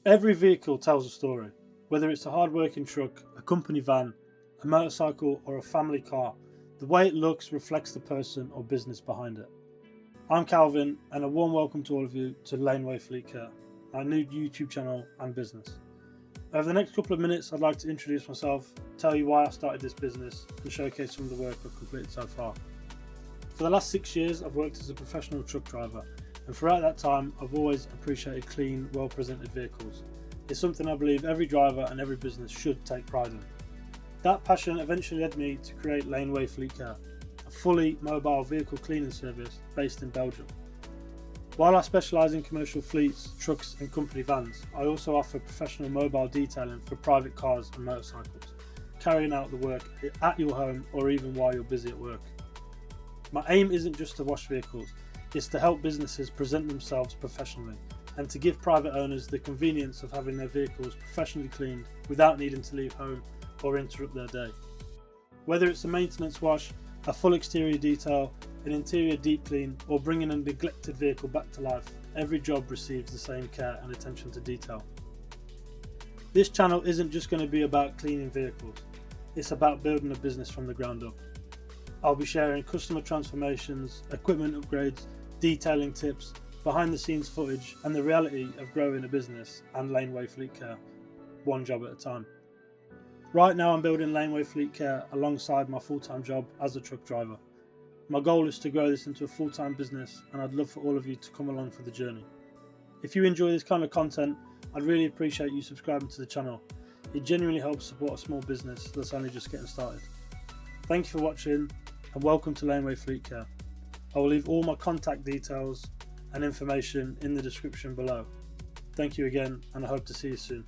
Every vehicle tells a story, whether it's a hard-working truck, a company van, a motorcycle or a family car. The way it looks reflects the person or business behind it. I'm Calvin, and a warm welcome to all of you to Laneway Fleet Care, our new YouTube channel and business. Over the next couple of minutes, I'd like to introduce myself, tell you why I started this business and showcase some of the work I've completed so far. For the last 6 years, I've worked as a professional truck driver, and throughout that time, I've always appreciated clean, well-presented vehicles. It's something I believe every driver and every business should take pride in. That passion eventually led me to create Laneway Fleet Care, a fully mobile vehicle cleaning service based in Belgium. While I specialise in commercial fleets, trucks and company vans, I also offer professional mobile detailing for private cars and motorcycles, carrying out the work at your home or even while you're busy at work. My aim isn't just to wash vehicles, it's to help businesses present themselves professionally and to give private owners the convenience of having their vehicles professionally cleaned without needing to leave home or interrupt their day. Whether it's a maintenance wash, a full exterior detail, an interior deep clean, or bringing a neglected vehicle back to life, every job receives the same care and attention to detail. This channel isn't just going to be about cleaning vehicles, it's about building a business from the ground up. I'll be sharing customer transformations, equipment upgrades, detailing tips, behind the scenes footage and the reality of growing a business and Laneway Fleet Care, one job at a time. Right now I'm building Laneway Fleet Care alongside my full-time job as a truck driver. My goal is to grow this into a full-time business, and I'd love for all of you to come along for the journey. If you enjoy this kind of content, I'd really appreciate you subscribing to the channel. It genuinely helps support a small business that's only just getting started. Thank you for watching and welcome to Laneway Fleet Care. I will leave all my contact details and information in the description below. Thank you again, and I hope to see you soon.